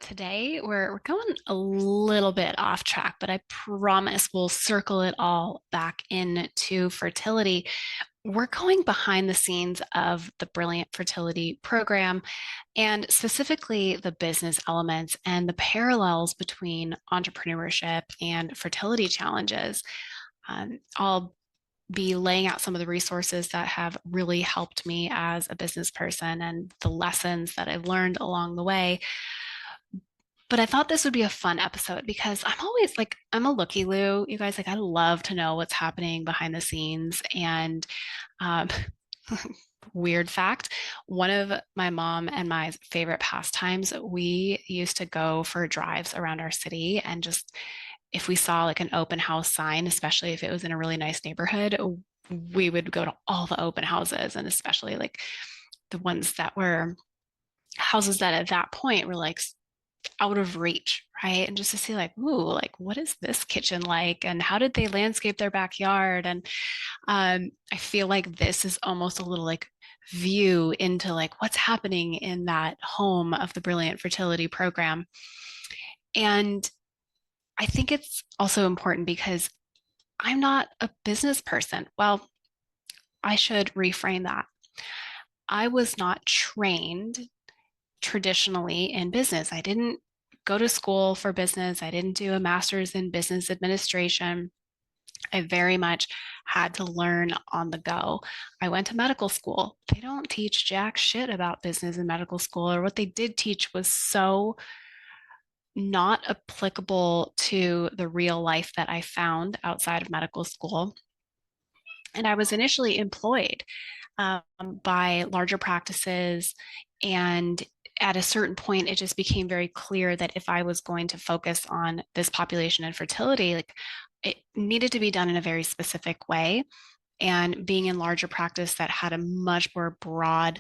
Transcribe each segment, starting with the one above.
today we're going a little bit off track, but I promise we'll circle it all back into fertility. We're going behind the scenes of the Brilliant Fertility program and specifically the business elements and the parallels between entrepreneurship and fertility challenges. I'll be laying out some of the resources that have really helped me as a business person and the lessons that I've learned along the way. But I thought this would be a fun episode because I'm always like, I'm a looky loo. You guys, like, I love to know what's happening behind the scenes. And um, weird fact, one of my mom and my favorite pastimes, we used to go for drives around our city and just if we saw like an open house sign, especially if it was in a really nice neighborhood, we would go to all the open houses and especially like the ones that were houses that at that point were like out of reach, right? And just to see like, ooh, like what is this kitchen like? And how did they landscape their backyard? And I feel like this is almost a little like view into like what's happening in that home of the Brilliant Fertility program. And I think it's also important because I'm not a business person. Well, I should reframe that. I was not trained traditionally in business. I didn't go to school for business. I didn't do a master's in business administration. I very much had to learn on the go. I went to medical school. They don't teach jack shit about business in medical school, or what they did teach was so not applicable to the real life that I found outside of medical school. And I was initially employed um, by larger practices. And at a certain point, it just became very clear that if I was going to focus on this population and fertility, like it needed to be done in a very specific way. And being in larger practice that had a much more broad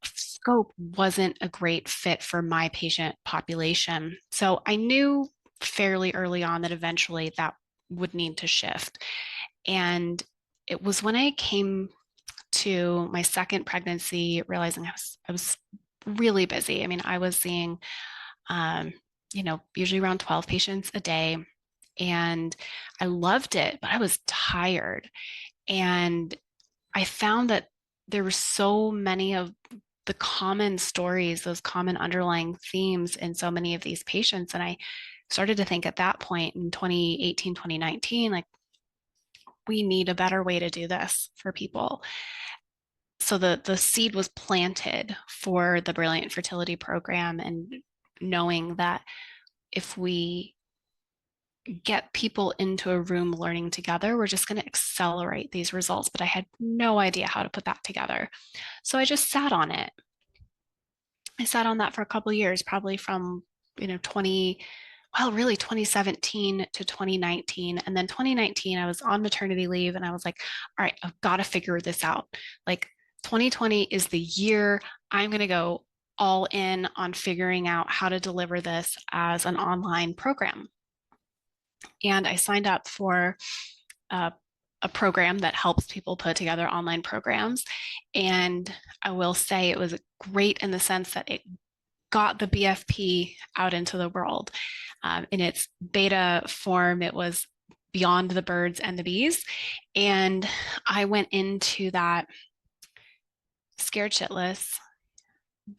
scope wasn't a great fit for my patient population. So I knew fairly early on that eventually that would need to shift. And it was when I came to my second pregnancy, realizing I was really busy. I mean, I was seeing, um, usually around 12 patients a day, and I loved it, but I was tired. And I found that there were so many of the common stories, those common underlying themes in so many of these patients. And I started to think at that point in 2018, 2019, like, we need a better way to do this for people. So the seed was planted for the Brilliant Fertility program, and knowing that if we get people into a room learning together, we're just going to accelerate these results. But I had no idea how to put that together. So I just sat on it. I sat on that for a couple of years, probably from, 2017 to 2019. And then 2019, I was on maternity leave and I was like, all right, I've got to figure this out. Like 2020 is the year I'm going to go all in on figuring out how to deliver this as an online program. And I signed up for uh, a program that helps people put together online programs. And I will say it was great in the sense that it got the BFP out into the world. In its beta form, it was beyond the birds and the bees. And I went into that scared shitless,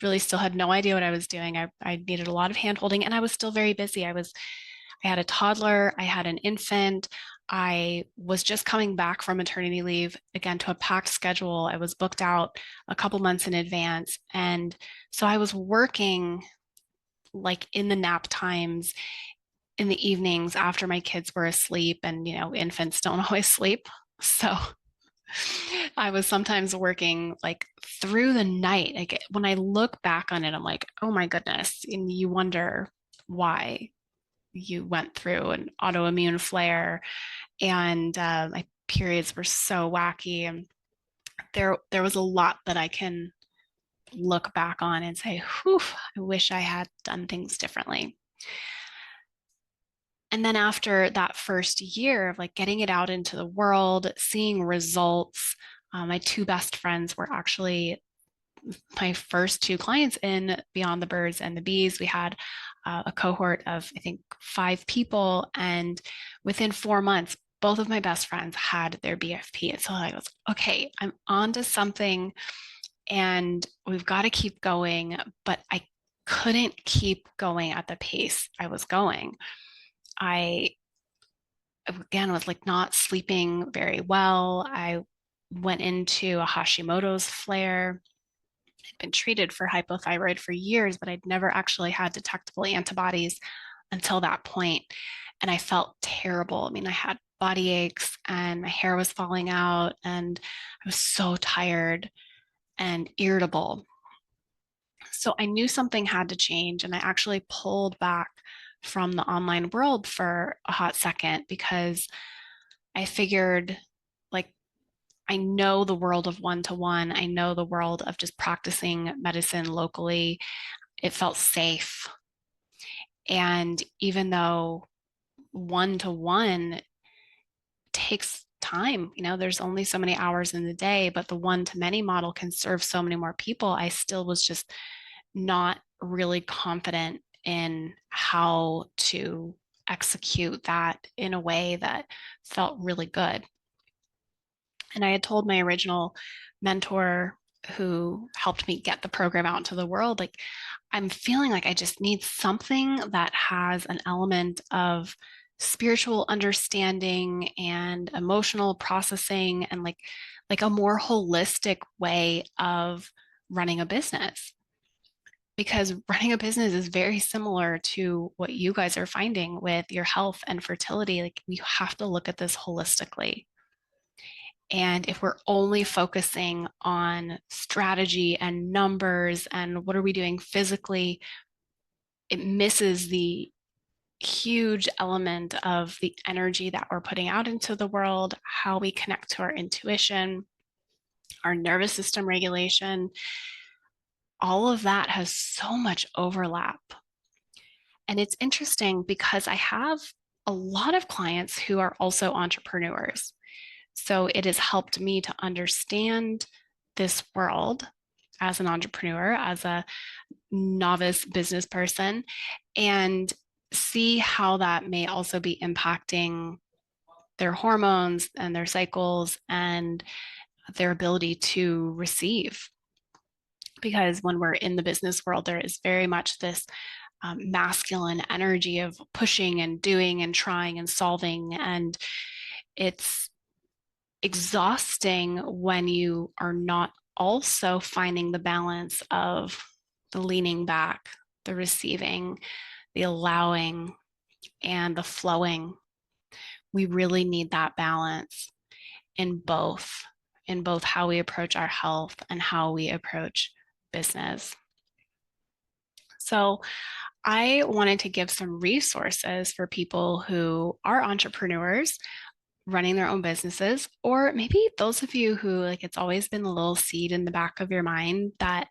really still had no idea what I was doing. I needed a lot of hand holding and I was still very busy. I had a toddler, I had an infant. I was just coming back from maternity leave again to a packed schedule. I was booked out a couple months in advance. And so I was working like in the nap times, in the evenings after my kids were asleep. And, infants don't always sleep. So I was sometimes working like through the night. Like when I look back on it, I'm like, oh my goodness. And you wonder why you went through an autoimmune flare and my periods were so wacky, and there was a lot that I can look back on and say, whew, I wish I had done things differently. And then after that first year of like getting it out into the world, seeing results, my two best friends were actually my first two clients in Beyond the Birds and the Bees, we had a cohort of, I think, 5 people. And within 4 months, both of my best friends had their BFP. And so I was, okay, I'm on to something and we've got to keep going. But I couldn't keep going at the pace I was going. I, again, was like not sleeping very well. I went into a Hashimoto's flare. I'd been treated for hypothyroid for years, but I'd never actually had detectable antibodies until that point. And I felt terrible. I mean, I had body aches and my hair was falling out, and I was so tired and irritable. So I knew something had to change. And I actually pulled back from the online world for a hot second because I figured, like, I know the world of one-to-one. I know the world of just practicing medicine locally. It felt safe. And even though one-to-one takes time, there's only so many hours in the day, but the one-to-many model can serve so many more people, I still was just not really confident in how to execute that in a way that felt really good. And I had told my original mentor who helped me get the program out into the world, like, I'm feeling like I just need something that has an element of spiritual understanding and emotional processing and like a more holistic way of running a business. Because running a business is very similar to what you guys are finding with your health and fertility. Like, you have to look at this holistically. And if we're only focusing on strategy and numbers and what are we doing physically, it misses the huge element of the energy that we're putting out into the world, how we connect to our intuition, our nervous system regulation. All of that has so much overlap. And it's interesting because I have a lot of clients who are also entrepreneurs. So it has helped me to understand this world as an entrepreneur, as a novice business person, and see how that may also be impacting their hormones and their cycles and their ability to receive. Because when we're in the business world, there is very much this masculine energy of pushing and doing and trying and solving. And it's exhausting when you are not also finding the balance of the leaning back, the receiving, the allowing, and the flowing. We really need that balance in both how we approach our health and how we approach business. So I wanted to give some resources for people who are entrepreneurs running their own businesses, or maybe those of you who, like, it's always been a little seed in the back of your mind that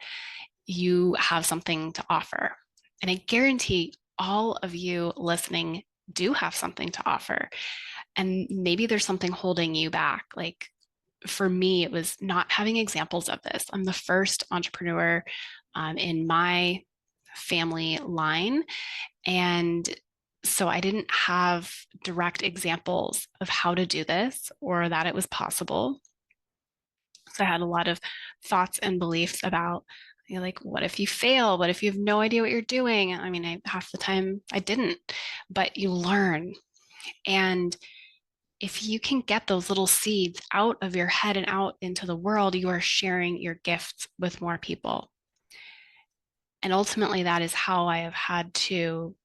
you have something to offer. And I guarantee all of you listening do have something to offer. And maybe there's something holding you back. Like, for me, it was not having examples of this. I'm the first entrepreneur in my family line. And so I didn't have direct examples of how to do this or that it was possible. So I had a lot of thoughts and beliefs about, like, what if you fail? What if you have no idea what you're doing? I mean, half the time I didn't, but you learn. And if you can get those little seeds out of your head and out into the world, you are sharing your gifts with more people. And ultimately, that is how I have had to,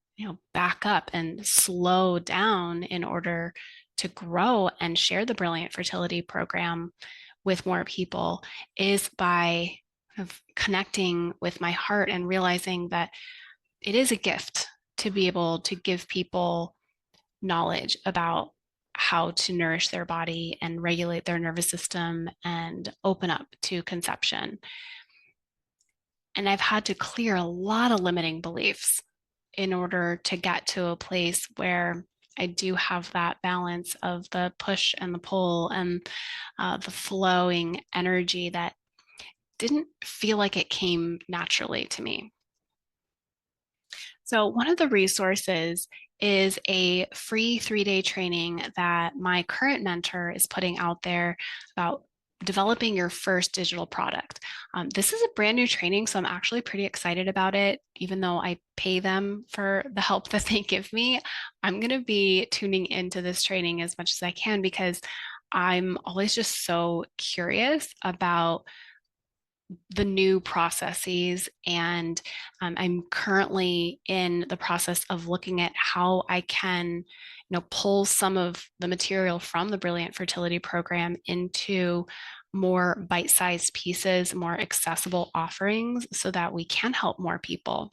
back up and slow down in order to grow and share the Brilliant Fertility program with more people, is by kind of connecting with my heart and realizing that it is a gift to be able to give people knowledge about how to nourish their body and regulate their nervous system and open up to conception. And I've had to clear a lot of limiting beliefs in order to get to a place where I do have that balance of the push and the pull and the flowing energy that didn't feel like it came naturally to me. So, one of the resources is a free 3-day training that my current mentor is putting out there about developing your first digital product. This is a brand new training, so I'm actually pretty excited about it. Even though I pay them for the help that they give me, I'm going to be tuning into this training as much as I can because I'm always just so curious about the new processes. And I'm currently in the process of looking at how I can, pull some of the material from the Brilliant Fertility program into more bite-sized pieces, more accessible offerings so that we can help more people.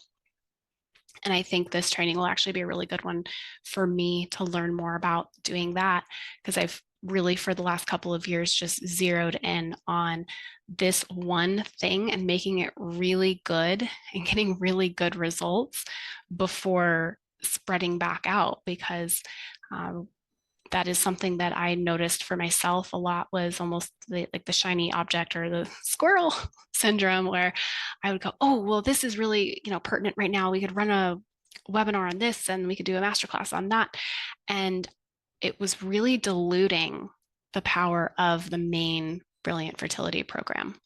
And I think this training will actually be a really good one for me to learn more about doing that because I've really, for the last couple of years, just zeroed in on this one thing and making it really good and getting really good results before spreading back out because um, that is something that I noticed for myself a lot was almost like the shiny object or the squirrel syndrome where I would go, oh, well, this is really, pertinent right now. We could run a webinar on this and we could do a masterclass on that. And it was really diluting the power of the main Brilliant Fertility program.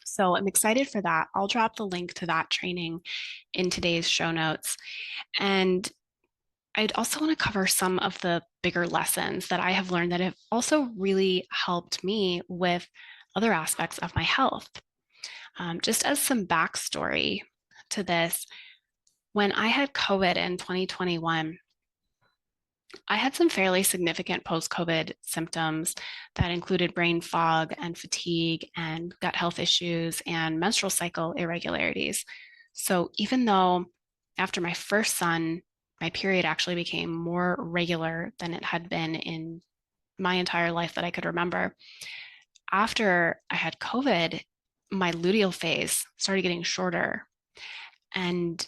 So I'm excited for that. I'll drop the link to that training in today's show notes. And I'd also want to cover some of the bigger lessons that I have learned that have also really helped me with other aspects of my health. Just as some backstory to this, when I had COVID in 2021, I had some fairly significant post-COVID symptoms that included brain fog and fatigue and gut health issues and menstrual cycle irregularities. So even though after my first son, my period actually became more regular than it had been in my entire life that I could remember, after I had COVID, my luteal phase started getting shorter. And,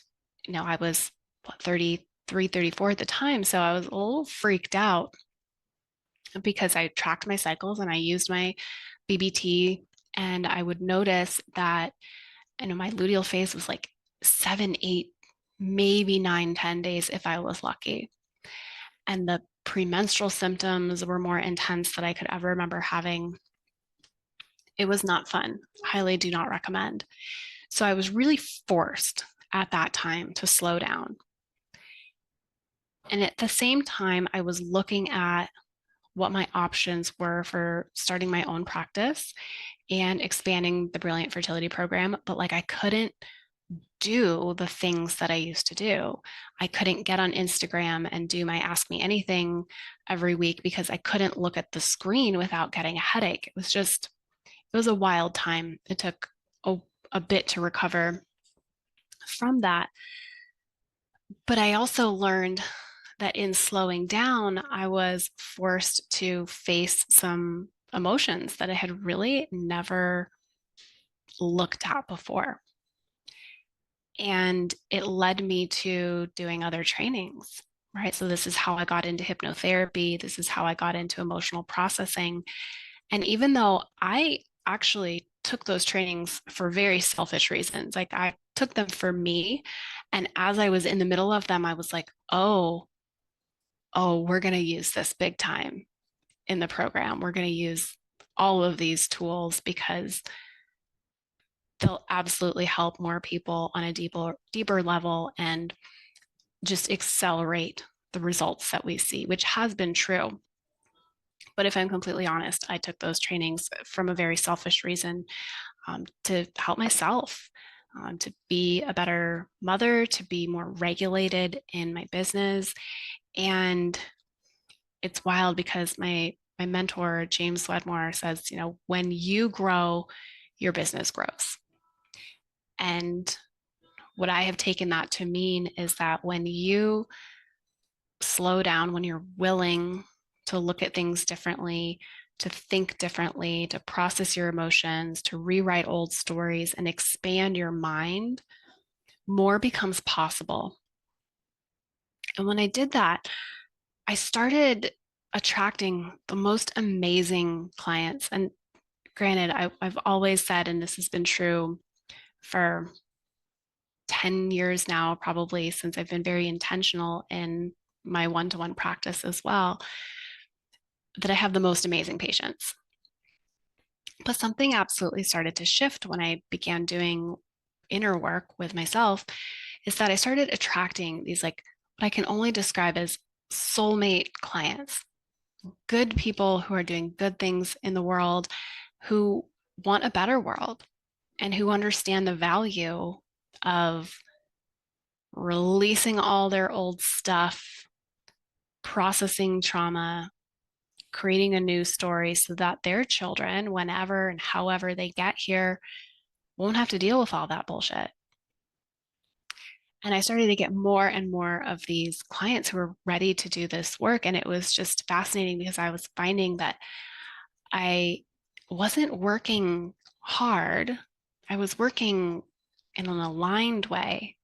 I was 33, 34 at the time. So I was a little freaked out because I tracked my cycles and I used my BBT. And I would notice that, my luteal phase was like 7, 8, maybe 9, 10 days if I was lucky. And the premenstrual symptoms were more intense than I could ever remember having. It was not fun. Highly do not recommend. So I was really forced at that time to slow down. And at the same time, I was looking at what my options were for starting my own practice and expanding the Brilliant Fertility program. But like I couldn't do the things that I used to do. I couldn't get on Instagram and do my Ask Me Anything every week because I couldn't look at the screen without getting a headache. It was a wild time. It took a bit to recover from that. But I also learned that in slowing down, I was forced to face some emotions that I had really never looked at before. And it led me to doing other trainings, right? So, this is how I got into hypnotherapy. This is how I got into emotional processing. And even though I actually took those trainings for very selfish reasons, like I took them for me. And as I was in the middle of them, I was like, oh, we're going to use this big time in the program. We're going to use all of these tools because they'll absolutely help more people on a deeper level and just accelerate the results that we see, which has been true. But if I'm completely honest, I took those trainings from a very selfish reason to help myself, to be a better mother, to be more regulated in my business. And it's wild because my mentor, James Wedmore, says, when you grow, your business grows. And what I have taken that to mean is that when you slow down, when you're willing to look at things differently, to think differently, to process your emotions, to rewrite old stories and expand your mind, more becomes possible. And when I did that, I started attracting the most amazing clients. And granted, I've always said, and this has been true for 10 years now, probably since I've been very intentional in my one-to-one practice as well, that I have the most amazing patients. But something absolutely started to shift when I began doing inner work with myself, is that I started attracting these, like, what I can only describe as soulmate clients, good people who are doing good things in the world, who want a better world, and who understand the value of releasing all their old stuff, processing trauma, creating a new story so that their children, whenever and however they get here, won't have to deal with all that bullshit. And I started to get more and more of these clients who were ready to do this work. And it was just fascinating because I was finding that I wasn't working hard. I was working in an aligned way,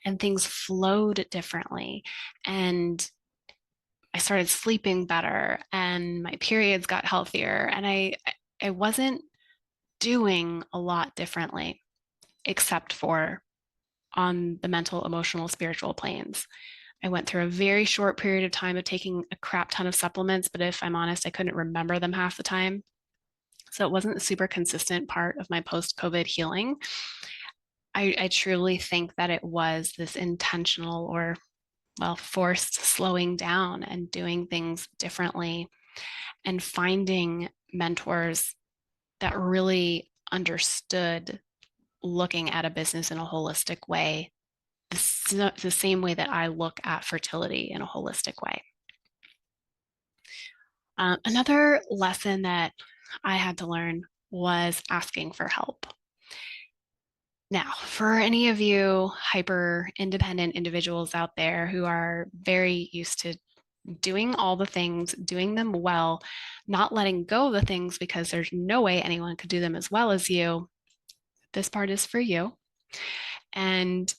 and things flowed differently. And I started sleeping better, and my periods got healthier. And I wasn't doing a lot differently, except for on the mental, emotional, spiritual planes. I went through a very short period of time of taking a crap ton of supplements, but if I'm honest, I couldn't remember them half the time. So it wasn't a super consistent part of my post-COVID healing. I truly think that it was this intentional, or, well, forced slowing down and doing things differently, and finding mentors that really understood looking at a business in a holistic way, the same way that I look at fertility in a holistic way. Another lesson that I had to learn was asking for help. Now, for any of you hyper independent individuals out there who are very used to doing all the things, doing them well, not letting go of the things because there's no way anyone could do them as well as you, this part is for you. And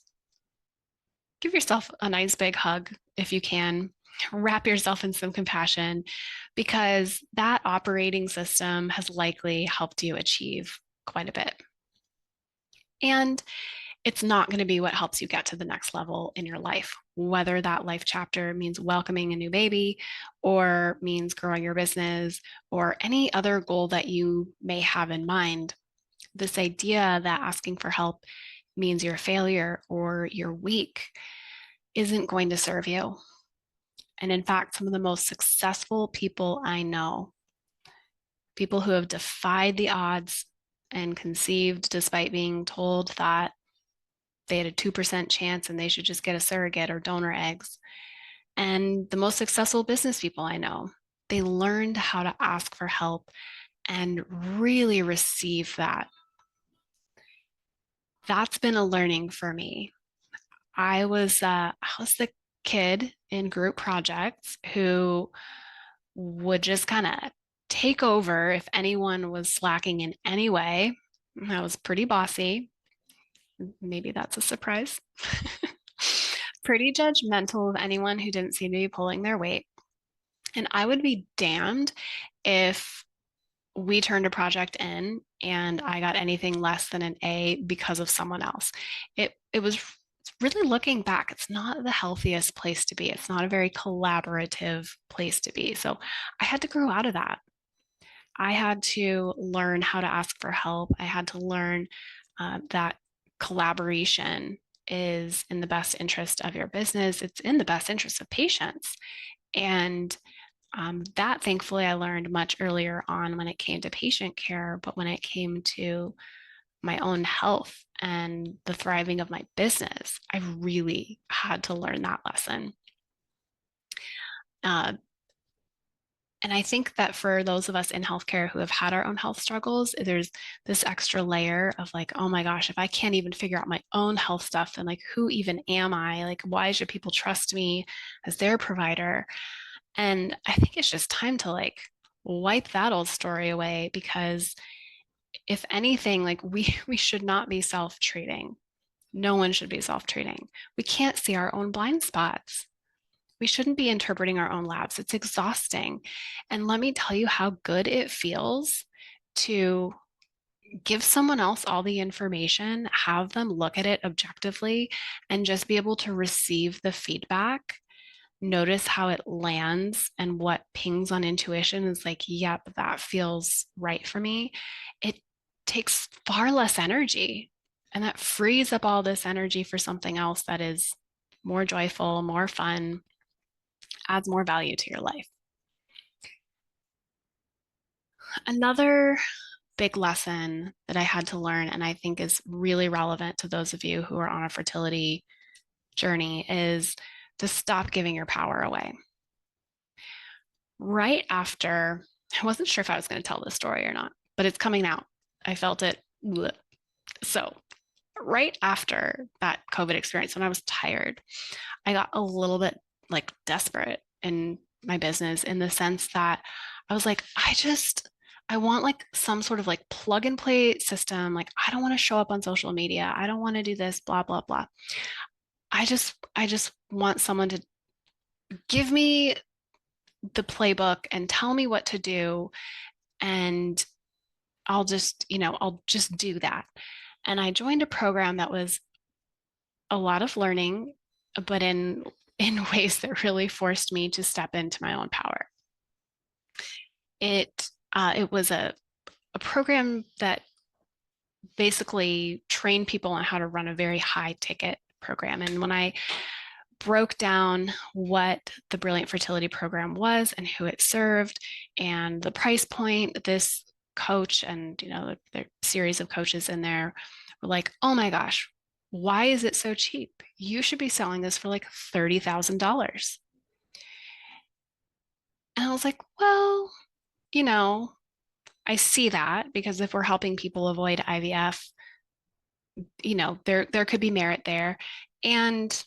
give yourself a nice big hug if you can. Wrap yourself in some compassion, because that operating system has likely helped you achieve quite a bit. And it's not going to be what helps you get to the next level in your life, whether that life chapter means welcoming a new baby, or means growing your business, or any other goal that you may have in mind. This idea that asking for help means you're a failure or you're weak isn't going to serve you. And in fact, some of the most successful people I know, people who have defied the odds and conceived despite being told that they had a 2% chance and they should just get a surrogate or donor eggs. And the most successful business people I know, they learned how to ask for help and really receive that. That's been a learning for me. I was the kid in group projects who would just kind of take over if anyone was slacking in any way. I was pretty bossy. Maybe that's a surprise. Pretty judgmental of anyone who didn't seem to be pulling their weight. And I would be damned if we turned a project in and I got anything less than an A because of someone else. It was really, looking back, it's not the healthiest place to be. It's not a very collaborative place to be. So I had to grow out of that. I had to learn how to ask for help. I had to learn that collaboration is in the best interest of your business. It's in the best interest of patients. And that, thankfully, I learned much earlier on when it came to patient care. But when it came to my own health and the thriving of my business, I really had to learn that lesson. And I think that for those of us in healthcare who have had our own health struggles, there's this extra layer of like, oh my gosh, if I can't even figure out my own health stuff, then like, who even am I? Like, why should people trust me as their provider? And I think it's just time to like wipe that old story away, because if anything, like we should not be self-treating. No one should be self-treating. We can't see our own blind spots. We shouldn't be interpreting our own labs. It's exhausting. And let me tell you how good it feels to give someone else all the information, have them look at it objectively, and just be able to receive the feedback, notice how it lands and what pings on intuition is like, yep, that feels right for me. It takes far less energy, and that frees up all this energy for something else that is more joyful, more fun, adds more value to your life. Another big lesson that I had to learn, and I think is really relevant to those of you who are on a fertility journey, is to stop giving your power away. Right after, I wasn't sure if I was going to tell this story or not, but it's coming out. I felt it. So, right after that COVID experience, when I was tired, I got a little bit like desperate in my business in the sense that I was like, I want like some sort of like plug and play system. Like, I don't want to show up on social media. I don't want to do this, blah, blah, blah. I just want someone to give me the playbook and tell me what to do. And I'll just do that. And I joined a program that was a lot of learning, but in ways that really forced me to step into my own power. It was a program that basically trained people on how to run a very high ticket program. And when I broke down what the Brilliant Fertility program was and who it served and the price point, this coach and the series of coaches in there were like, oh my gosh, why is it so cheap? You should be selling this for like $30,000. And I was like, well, you know, I see that because if we're helping people avoid IVF, there could be merit there. And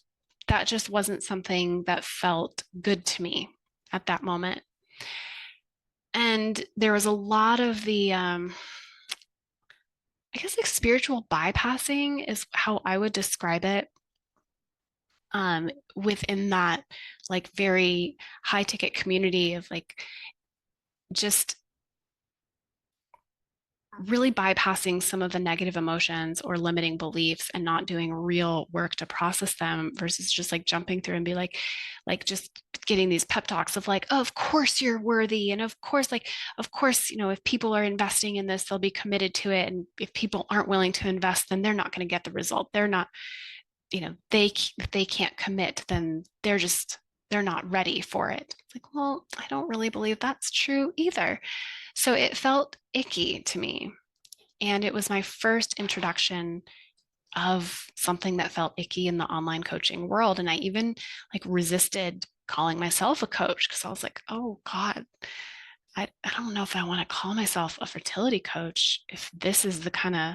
that just wasn't something that felt good to me at that moment. And there was a lot of the I guess like spiritual bypassing is how I would describe it, within that like very high ticket community of like just really bypassing some of the negative emotions or limiting beliefs and not doing real work to process them versus just like jumping through and be like just getting these pep talks of like, oh, of course you're worthy. And of course, if people are investing in this, they'll be committed to it. And if people aren't willing to invest, then they're not going to get the result. They're not, if they can't commit, then they're not ready for it. It's like, well, I don't really believe that's true either. So it felt icky to me. And it was my first introduction of something that felt icky in the online coaching world. And I even like resisted calling myself a coach because I was like, oh God, I don't know if I want to call myself a fertility coach if this is the kind of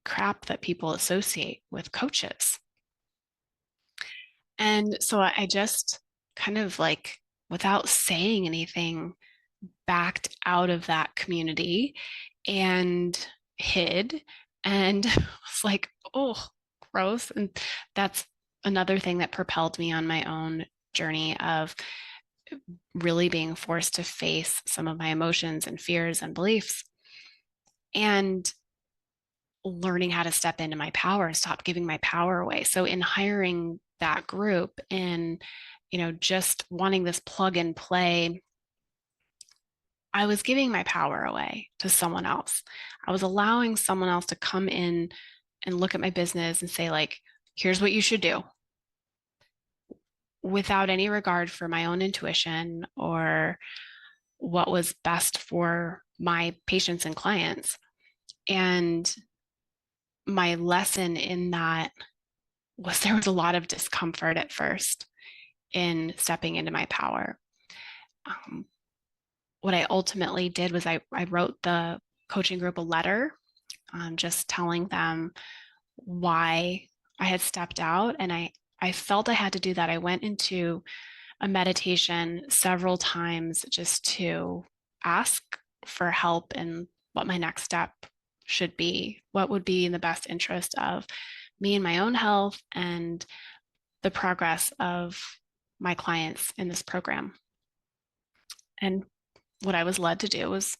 crap that people associate with coaches. And so I just kind of like, without saying anything, backed out of that community and hid and was like, oh, gross. And that's another thing that propelled me on my own journey of really being forced to face some of my emotions and fears and beliefs and learning how to step into my power and stop giving my power away. So in hiring that group and just wanting this plug and play, I was giving my power away to someone else. I was allowing someone else to come in and look at my business and say, like, here's what you should do, without any regard for my own intuition or what was best for my patients and clients. And my lesson in that was there was a lot of discomfort at first in stepping into my power. What I ultimately did was I wrote the coaching group a letter, just telling them why I had stepped out. And I felt I had to do that. I went into a meditation several times just to ask for help in what my next step should be, what would be in the best interest of me and my own health and the progress of my clients in this program. And what I was led to do was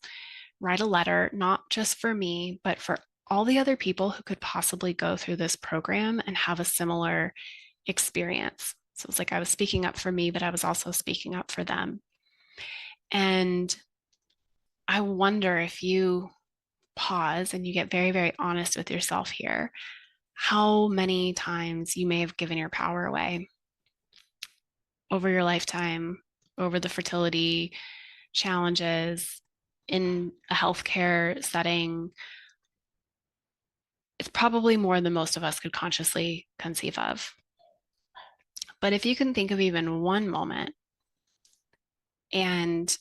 write a letter, not just for me, but for all the other people who could possibly go through this program and have a similar experience. So it was like I was speaking up for me, but I was also speaking up for them. And I wonder if you pause and you get very, very honest with yourself here, how many times you may have given your power away over your lifetime, over the fertility challenges in a healthcare setting. It's probably more than most of us could consciously conceive of. But if you can think of even one moment and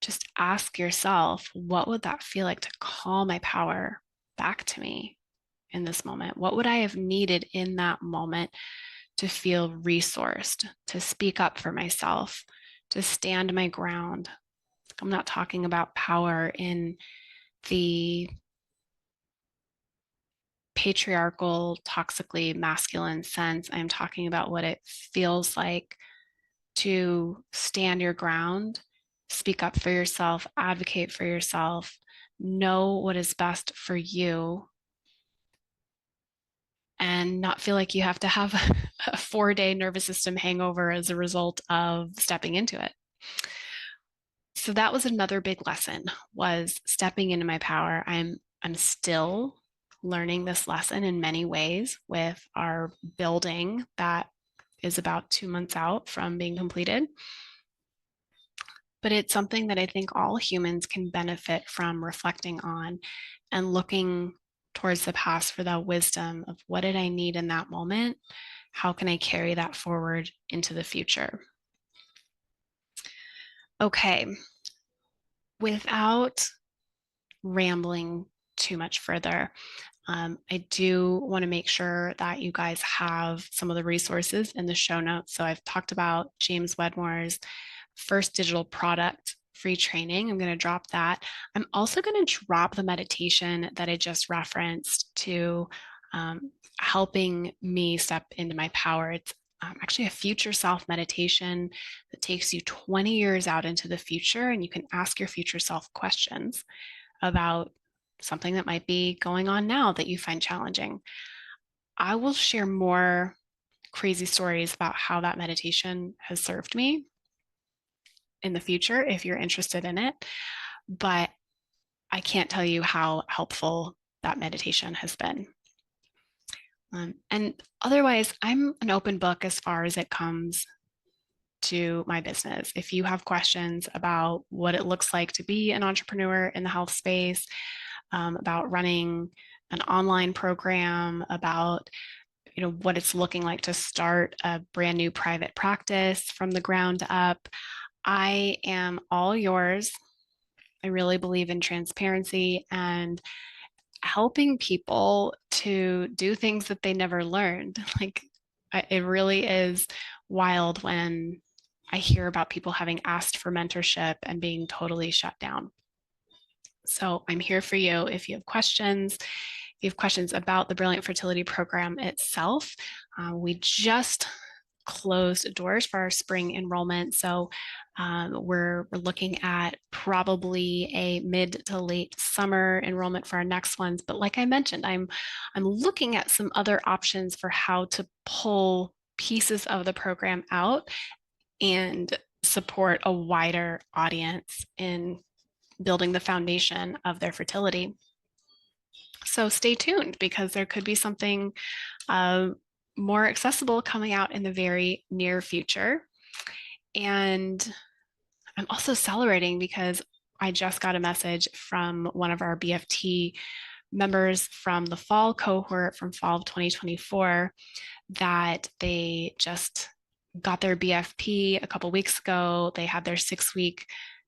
just ask yourself, what would that feel like to call my power back to me in this moment? What would I have needed in that moment to feel resourced, to speak up for myself, to stand my ground? I'm not talking about power in the patriarchal, toxically masculine sense. I'm talking about what it feels like to stand your ground, speak up for yourself, advocate for yourself, know what is best for you, and not feel like you have to have a 4-day nervous system hangover as a result of stepping into it. So that was another big lesson, was stepping into my power. I'm still learning this lesson in many ways with our building that is about 2 months out from being completed. But it's something that I think all humans can benefit from reflecting on and looking towards the past for that wisdom of what did I need in that moment? How can I carry that forward into the future? Okay, without rambling too much further, I do want to make sure that you guys have some of the resources in the show notes. So I've talked about James Wedmore's first digital product free training. I'm going to drop that. I'm also going to drop the meditation that I just referenced to helping me step into my power. It's actually a future self meditation that takes you 20 years out into the future, and you can ask your future self questions about something that might be going on now that you find challenging. I will share more crazy stories about how that meditation has served me in the future if you're interested in it. But I can't tell you how helpful that meditation has been. And otherwise, I'm an open book as far as it comes to my business. If you have questions about what it looks like to be an entrepreneur in the health space, about running an online program, about what it's looking like to start a brand new private practice from the ground up, I am all yours. I really believe in transparency and helping people to do things that they never learned. Like, it really is wild when I hear about people having asked for mentorship and being totally shut down. So I'm here for you if you have questions. If you have questions about the Brilliant Fertility Program itself, we just closed doors for our spring enrollment. So we're looking at probably a mid to late summer enrollment for our next ones. But like I mentioned, I'm looking at some other options for how to pull pieces of the program out and support a wider audience in building the foundation of their fertility. So stay tuned, because there could be something more accessible coming out in the very near future. And I'm also celebrating because I just got a message from one of our BFT members from the fall cohort from fall of 2024 that they just got their BFP a couple weeks ago. They had their 6-week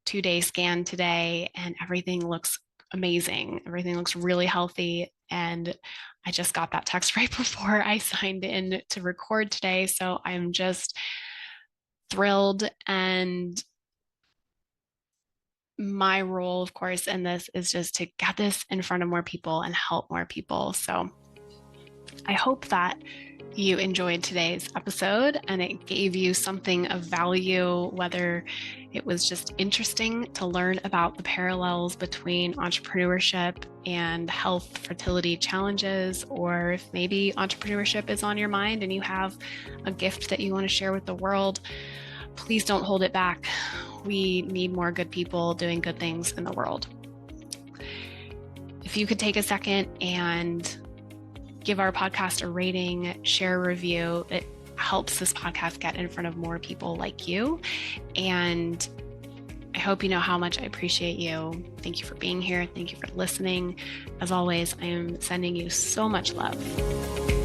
2-day scan today, and everything looks amazing. Everything looks really healthy. And I just got that text right before I signed in to record today. So I'm just thrilled. And my role, of course, in this is just to get this in front of more people and help more people. So I hope that you enjoyed today's episode and it gave you something of value, whether it was just interesting to learn about the parallels between entrepreneurship and health fertility challenges, or if maybe entrepreneurship is on your mind and you have a gift that you want to share with the world. Please don't hold it back. We need more good people doing good things in the world. If you could take a second and give our podcast a rating, share a review, it helps this podcast get in front of more people like you. And I hope you know how much I appreciate you. Thank you for being here. Thank you for listening. As always, I am sending you so much love.